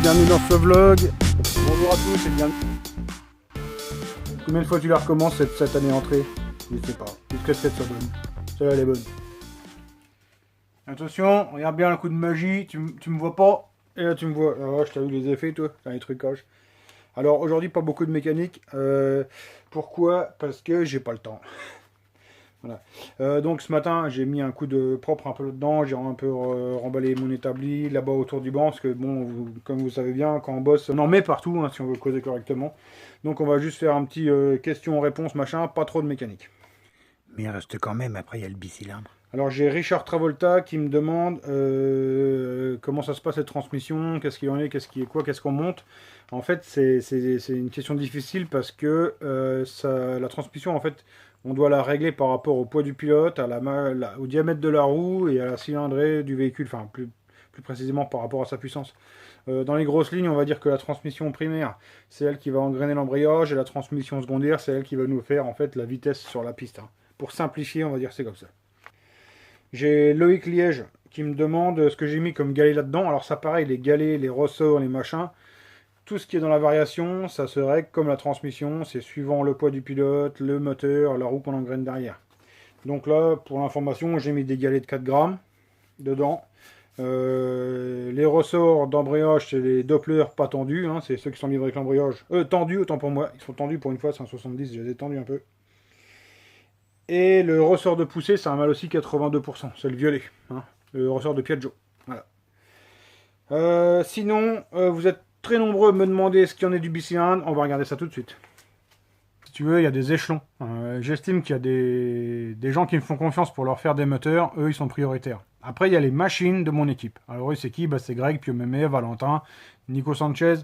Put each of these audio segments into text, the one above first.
bienvenue dans ce vlog. Bonjour à tous et bienvenue. Combien de fois tu la recommences cette année entrée? Je ne sais pas. Jusqu'à ce qu'elle soit bonne. Celle-là elle est bonne. Attention, regarde bien le coup de magie. Tu me vois pas? Et là tu me vois. Alors là, je t'ai vu les effets toi, les trucages. Alors aujourd'hui pas beaucoup de mécanique. Pourquoi? Parce que j'ai pas le temps. Voilà. Donc ce matin j'ai mis un coup de propre un peu dedans, j'ai un peu remballé mon établi là-bas autour du banc, parce que bon, comme vous savez bien, quand on bosse, on en met partout hein, si on veut causer correctement. Donc on va juste faire un petit question-réponse machin, pas trop de mécanique. Mais il reste quand même, après il y a le bicylindre. Alors j'ai Richard Travolta qui me demande comment ça se passe cette transmission, qu'est-ce qu'il en est, qu'est-ce qui est quoi, qu'est-ce qu'on monte. En fait c'est une question difficile parce que la transmission en fait on doit la régler par rapport au poids du pilote, au diamètre de la roue et à la cylindrée du véhicule, enfin plus précisément par rapport à sa puissance. Dans les grosses lignes on va dire que la transmission primaire c'est elle qui va engrainer l'embrayage et la transmission secondaire c'est elle qui va nous faire en fait la vitesse sur la piste. Hein. Pour simplifier on va dire c'est comme ça. J'ai Loïc Liège qui me demande ce que j'ai mis comme galet là-dedans. Alors ça pareil, les galets, les ressorts, les machins, tout ce qui est dans la variation, ça se règle comme la transmission, c'est suivant le poids du pilote, le moteur, la roue qu'on engraine derrière. Donc là, pour l'information, j'ai mis des galets de 4 grammes dedans. Les ressorts d'embrayage, c'est les Doppler pas tendus, hein, c'est ceux qui sont livrés avec l'embrayage. Tendus, autant pour moi, ils sont tendus pour une fois, c'est un 70, je les ai tendus un peu. Et le ressort de poussée, c'est un mal aussi 82%, c'est le violet, hein, le ressort de Piaggio. Voilà. Sinon, vous êtes très nombreux à me demander ce qu'il y en est du bicylindre, on va regarder ça tout de suite. Si tu veux, il y a des échelons. J'estime qu'il y a des gens qui me font confiance pour leur faire des moteurs, eux ils sont prioritaires. Après, il y a les machines de mon équipe. Alors eux, c'est qui? C'est Greg, Pio Mémé, Valentin, Nico Sanchez.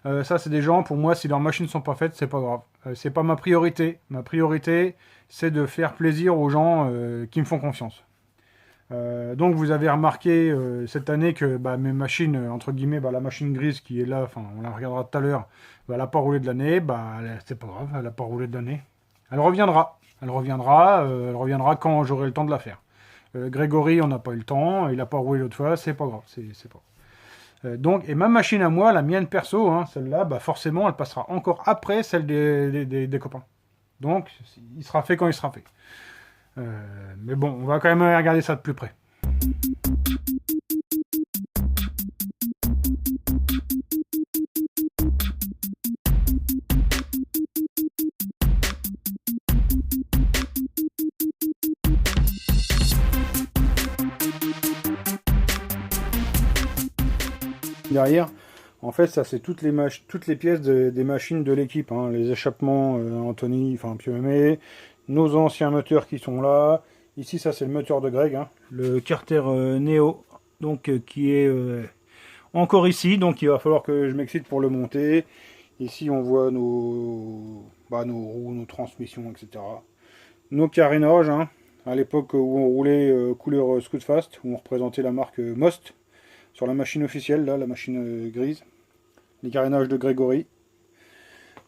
Ça, c'est des gens, pour moi, si leurs machines ne sont pas faites, c'est pas grave. C'est pas ma priorité. Ma priorité, c'est de faire plaisir aux gens qui me font confiance. Donc, vous avez remarqué cette année que mes machines, entre guillemets, la machine grise qui est là, enfin, on la regardera tout à l'heure, elle n'a pas roulé de l'année. C'est pas grave, elle n'a pas roulé de l'année. Elle reviendra. Elle reviendra quand j'aurai le temps de la faire. Grégory, on n'a pas eu le temps. Il n'a pas roulé l'autre fois. C'est pas grave. C'est pas. Et ma machine à moi, la mienne perso, hein, celle-là, forcément, elle passera encore après celle des copains. Donc, il sera fait quand il sera fait. Mais bon, on va quand même regarder ça de plus près. Derrière, en fait, ça c'est toutes les pièces des machines de l'équipe, hein, les échappements, Anthony, enfin Pio Mémé, nos anciens moteurs qui sont là. Ici, ça c'est le moteur de Greg, hein, le Carter Neo, donc qui est encore ici, donc il va falloir que je m'excite pour le monter. Ici, on voit nos roues, nos transmissions, etc. Nos carénages, hein, à l'époque où on roulait couleur Scootfast, où on représentait la marque Most. Sur la machine officielle, là, la machine grise. Les carénages de Grégory.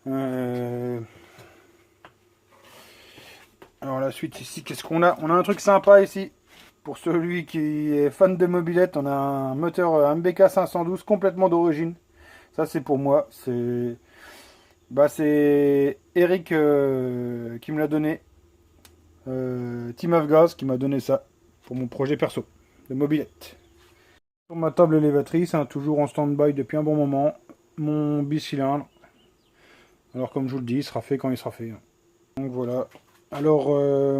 Alors la suite ici, qu'est-ce qu'on a? On a un truc sympa ici. Pour celui qui est fan de mobilette, on a un moteur MBK 512 complètement d'origine. Ça c'est pour moi. C'est Eric qui me l'a donné. Team of Gaz qui m'a donné ça pour mon projet perso de mobilette. Sur ma table élévatrice, hein, toujours en stand-by depuis un bon moment, mon bicylindre. Alors comme je vous le dis, il sera fait quand il sera fait. Donc voilà. Alors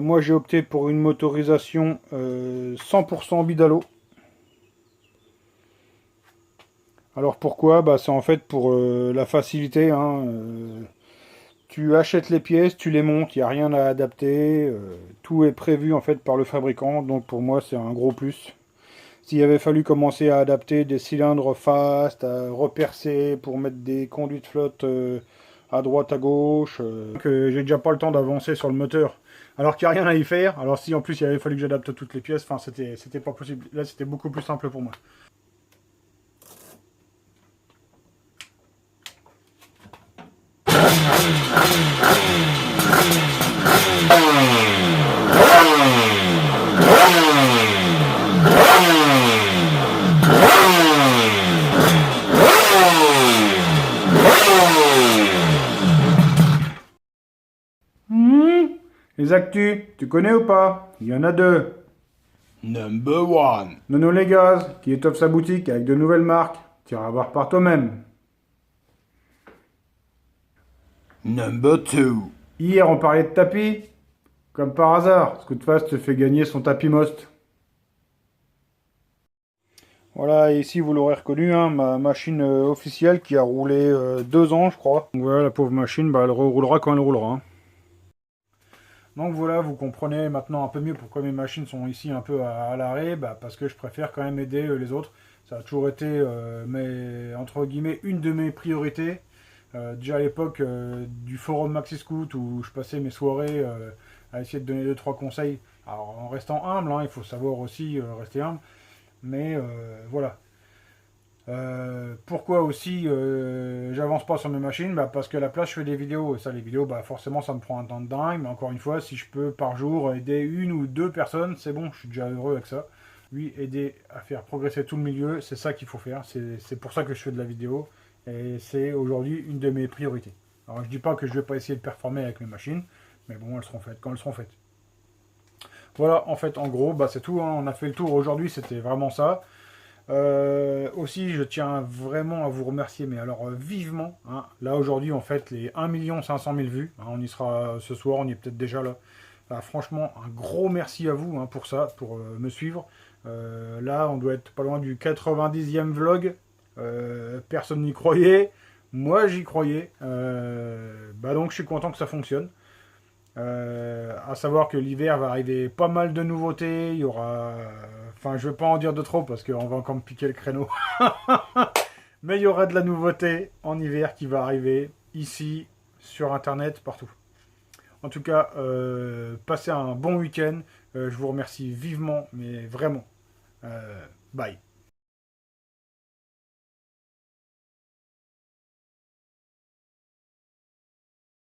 moi j'ai opté pour une motorisation 100% bidalo. Alors pourquoi? C'est en fait pour la facilité. Hein, tu achètes les pièces, tu les montes, il n'y a rien à adapter. Tout est prévu en fait par le fabricant. Donc pour moi c'est un gros plus. S'il avait fallu commencer à adapter des cylindres fast, à repercer pour mettre des conduites flotte à droite, à gauche, que j'ai déjà pas le temps d'avancer sur le moteur, alors qu'il n'y a rien à y faire. Alors si en plus il avait fallu que j'adapte toutes les pièces, c'était pas possible. Là c'était beaucoup plus simple pour moi. Les actus, tu connais ou pas? Il y en a deux. Number one. Nono les Gaz, qui étoffe sa boutique avec de nouvelles marques. Tu iras voir par toi-même. Number two. Hier, on parlait de tapis. Comme par hasard, Scootfast te fait gagner son tapis Most. Voilà, et ici vous l'aurez reconnu, hein, ma machine officielle qui a roulé 2 ans, je crois. Donc voilà, la pauvre machine, bah, elle roulera quand elle roulera. Hein. Donc voilà, vous comprenez maintenant un peu mieux pourquoi mes machines sont ici un peu à l'arrêt, bah, parce que je préfère quand même aider les autres. Ça a toujours été, entre guillemets, une de mes priorités. Déjà à l'époque du forum Maxi Scoot où je passais mes soirées à essayer de donner 2-3 conseils. Alors en restant humble, hein, il faut savoir aussi rester humble. Mais voilà. Pourquoi aussi j'avance pas sur mes machines? Bah, parce que à la place je fais des vidéos. Et ça, les vidéos, bah, forcément ça me prend un temps de dingue. Mais encore une fois, si je peux par jour aider une ou deux personnes, c'est bon, je suis déjà heureux avec ça. Oui, aider à faire progresser tout le milieu, c'est ça qu'il faut faire. C'est pour ça que je fais de la vidéo. Et c'est aujourd'hui une de mes priorités. Alors je dis pas que je vais pas essayer de performer avec mes machines. Mais bon, elles seront faites quand elles seront faites. Voilà, en fait, en gros, bah, c'est tout. Hein. On a fait le tour aujourd'hui, c'était vraiment ça. Aussi, je tiens vraiment à vous remercier, mais alors vivement. Hein. Là, aujourd'hui, on fête les 1 500 000 vues. Hein. On y sera ce soir, on y est peut-être déjà là. Bah, franchement, un gros merci à vous hein, pour ça, pour me suivre. Là, on doit être pas loin du 90e vlog. Personne n'y croyait. Moi, j'y croyais. Bah donc, je suis content que ça fonctionne. À savoir que l'hiver va arriver pas mal de nouveautés. Il y aura. Enfin, je vais pas en dire de trop parce qu'on va encore me piquer le créneau. Mais il y aura de la nouveauté en hiver qui va arriver ici, sur internet, partout. En tout cas, passez un bon week-end. Je vous remercie vivement, mais vraiment. Bye.